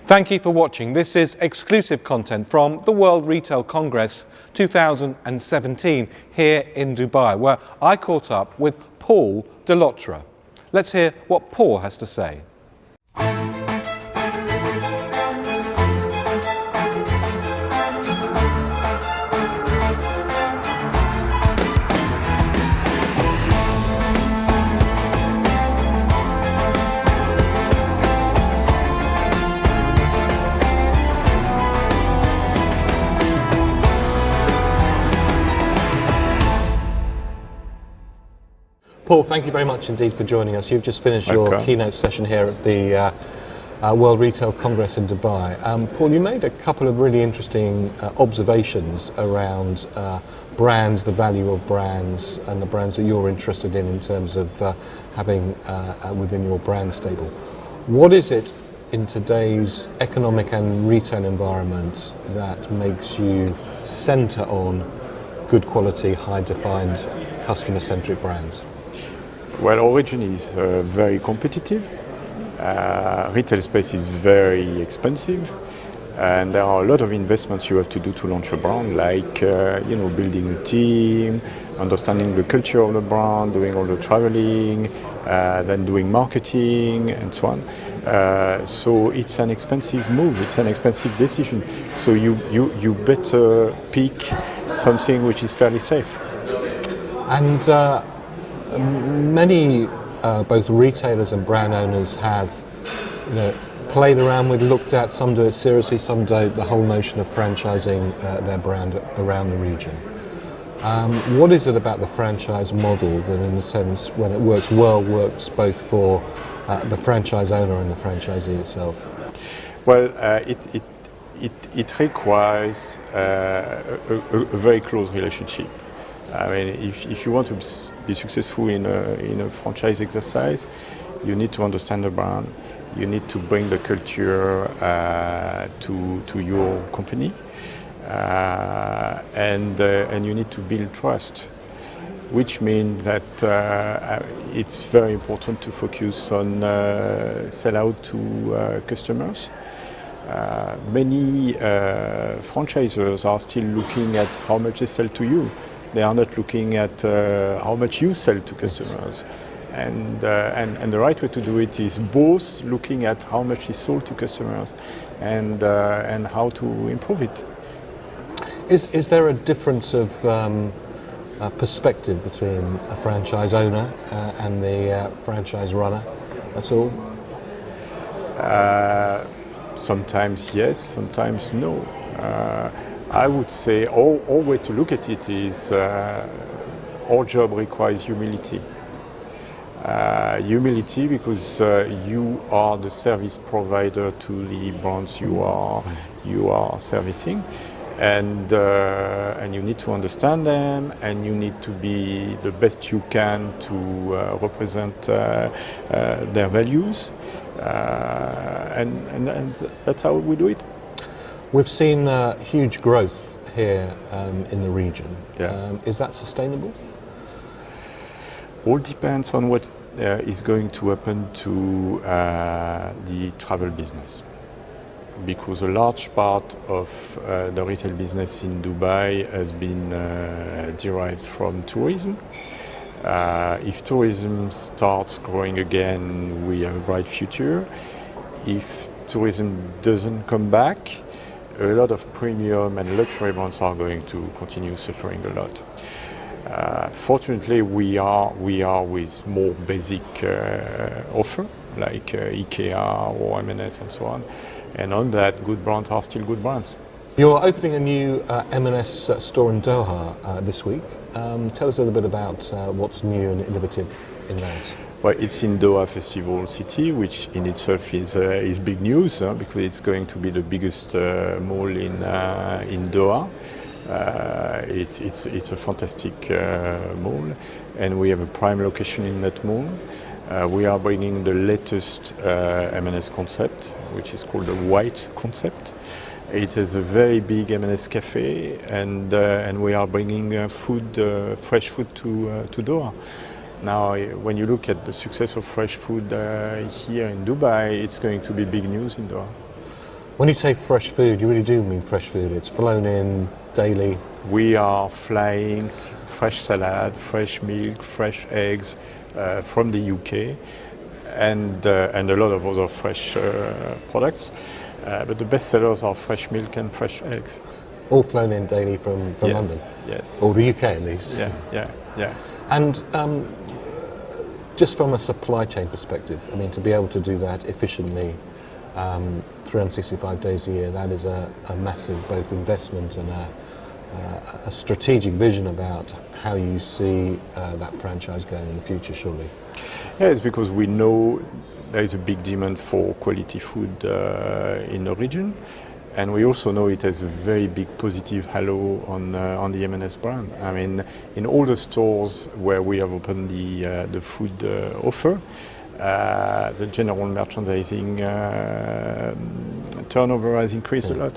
Thank you for watching. This is exclusive content from the World Retail Congress 2017 here in Dubai, where I caught up with Paul Delaoutre. Let's hear what Paul has to say. Paul, thank you very much indeed for joining us. You've just finished your keynote session here at the World Retail Congress in Dubai. Paul, you made a couple of really interesting observations around brands, the value of brands, and the brands that you're interested in terms of having within your brand stable. What is it in today's economic and retail environment that makes you centre on good quality, high-defined, customer-centric brands? Well, Origin is very competitive. Retail space is very expensive, and there are a lot of investments you have to do to launch a brand, like building a team, understanding the culture of the brand, doing all the traveling, then doing marketing, and so on. So it's an expensive move. It's an expensive decision. So you better pick something which is fairly safe. And many both retailers and brand owners have played around with, looked at, some do it seriously, some don't, the whole notion of franchising their brand around the region. What is it about the franchise model that, in a sense, when it works well, works both for the franchise owner and the franchisee itself? Well, it requires a very close relationship. I mean, if you want to be successful in a franchise exercise, you need to understand the brand. You need to bring the culture to your company, and you need to build trust, which means that it's very important to focus on sell out to customers. Many franchisors are still looking at how much they sell to you. They are not looking at how much you sell to customers. And the right way to do it is both looking at how much is sold to customers and how to improve it. Is there a difference of perspective between a franchise owner and the franchise runner at all? Sometimes yes, sometimes no. I would say all way to look at it is our job requires humility. Humility because you are the service provider to the brands you are servicing, and you need to understand them, and you need to be the best you can to represent their values, and that's how we do it. We've seen huge growth here in the region. Yeah. Is that sustainable? All depends on what is going to happen to the travel business, because a large part of the retail business in Dubai has been derived from tourism. If tourism starts growing again, we have a bright future. If tourism doesn't come back, a lot of premium and luxury brands are going to continue suffering a lot. Fortunately, we are with more basic offer, like Ikea or M&S and so on. And on that, good brands are still good brands. You're opening a new M&S store in Doha this week. Tell us a little bit about what's new and innovative in that. Well, it's in Doha Festival City, which in itself is big news because it's going to be the biggest mall in Doha. It's a fantastic mall, and we have a prime location in that mall. We are bringing the latest M&S concept, which is called the White concept. It is a very big M&S cafe, and we are bringing fresh food to Doha. Now, when you look at the success of fresh food here in Dubai, it's going to be big news in Doha. When you say fresh food, you really do mean fresh food. It's flown in daily. We are flying fresh salad, fresh milk, fresh eggs from the UK, and a lot of other fresh products. But the best sellers are fresh milk and fresh eggs. All flown in daily from London? Yes. Or the UK at least? Yeah. And just from a supply chain perspective, I mean, to be able to do that efficiently 365 days a year, that is a massive both investment and a strategic vision about how you see that franchise going in the future, surely. Yeah, it's because we know there is a big demand for quality food in the region, and we also know it has a very big positive halo on the M&S brand. I mean, in all the stores where we have opened the food offer, the general merchandising turnover has increased a lot.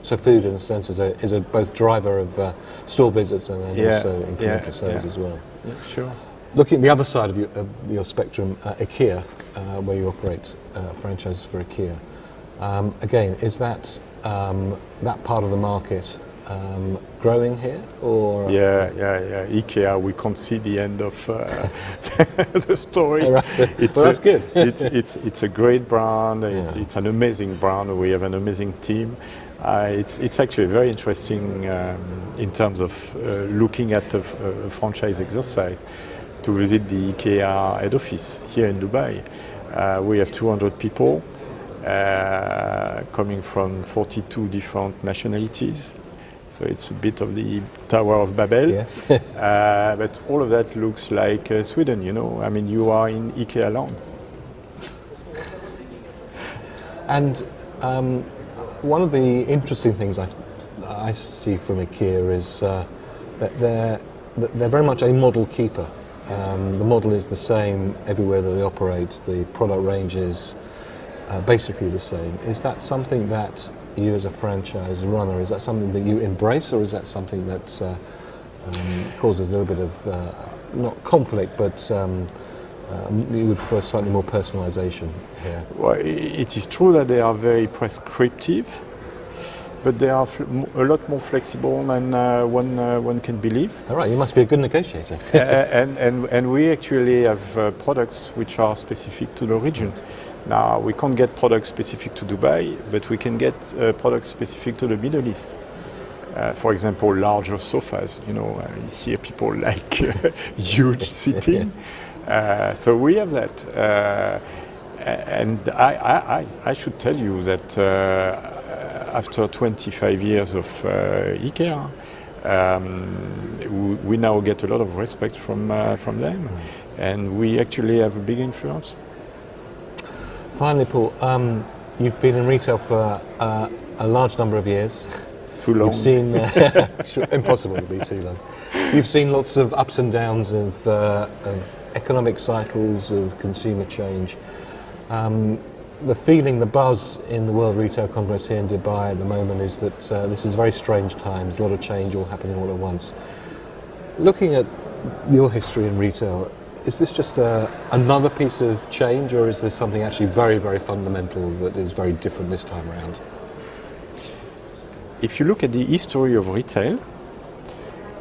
So food, in a sense, is a both driver of store visits and also incremental sales as well. Yeah, sure. Looking at the other side of your spectrum, Ikea, where you operate franchises for Ikea. Again, is that part of the market growing here, or? Yeah. Ikea, we can't see the end of the story. Oh, right. Well, that's good. It's a great brand. It's an amazing brand. We have an amazing team. It's actually very interesting in terms of looking at a franchise exercise to visit the Ikea head office here in Dubai. We have 200 people coming from 42 different nationalities. So it's a bit of the Tower of Babel. Yes. But all of that looks like Sweden, you know. I mean, you are in Ikea land. And one of the interesting things I see from Ikea is that they're very much a model keeper. The model is the same everywhere that they operate. The product range is basically the same. Is that something that you as a franchise runner, is that something that you embrace, or is that something that causes a little bit of, not conflict, but you would prefer slightly more personalization here? Well, it is true that they are very prescriptive, but they are a lot more flexible than one can believe. All right, you must be a good negotiator. and we actually have products which are specific to the region. Now, we can't get products specific to Dubai, but we can get products specific to the Middle East. For example, larger sofas. You know, here people like huge seating. So we have that. And I should tell you that after 25 years of Ikea, we now get a lot of respect from them, and we actually have a big influence. Finally, Paul, you've been in retail for a large number of years. Too long. You've seen impossible to be too long. You've seen lots of ups and downs of economic cycles, of consumer change. The feeling, the buzz in the World Retail Congress here in Dubai at the moment is that this is very strange times, a lot of change all happening all at once. Looking at your history in retail, is this just another piece of change, or is this something actually very, very fundamental that is very different this time around? If you look at the history of retail,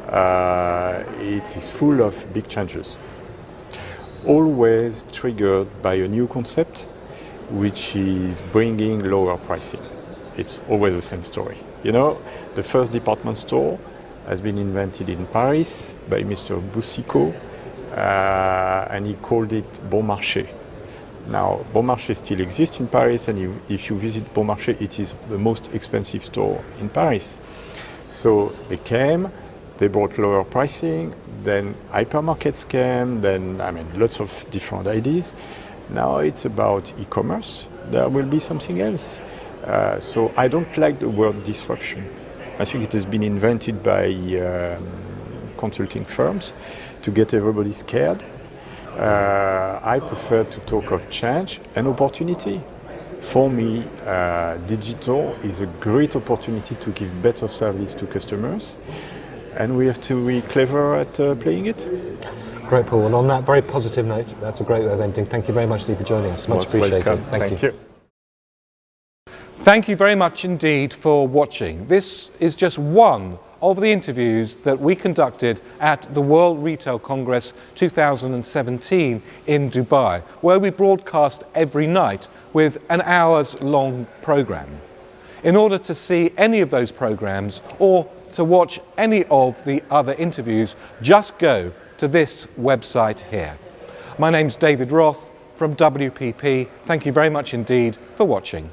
it is full of big changes, always triggered by a new concept, which is bringing lower pricing. It's always the same story. You know, the first department store has been invented in Paris by Mr. Boucicaut, and he called it Bon Marché. Now, Bon Marché still exists in Paris, and if you visit Bon Marché, it is the most expensive store in Paris. So they came, they brought lower pricing, then hypermarkets came, then, I mean, lots of different ideas. Now it's about e-commerce. There will be something else. So I don't like the word disruption. I think it has been invented by consulting firms to get everybody scared. I prefer to talk of change and opportunity. For me, digital is a great opportunity to give better service to customers, and we have to be clever at playing it. Great, Paul. And on that very positive note, that's a great way of ending. Thank you very much, Steve, for joining us. Much appreciated. Thank you. Thank you very much indeed for watching. This is just one of the interviews that we conducted at the World Retail Congress 2017 in Dubai, where we broadcast every night with an hours-long program. In order to see any of those programs or to watch any of the other interviews, just go to this website here. My name's David Roth from WPP. Thank you very much indeed for watching.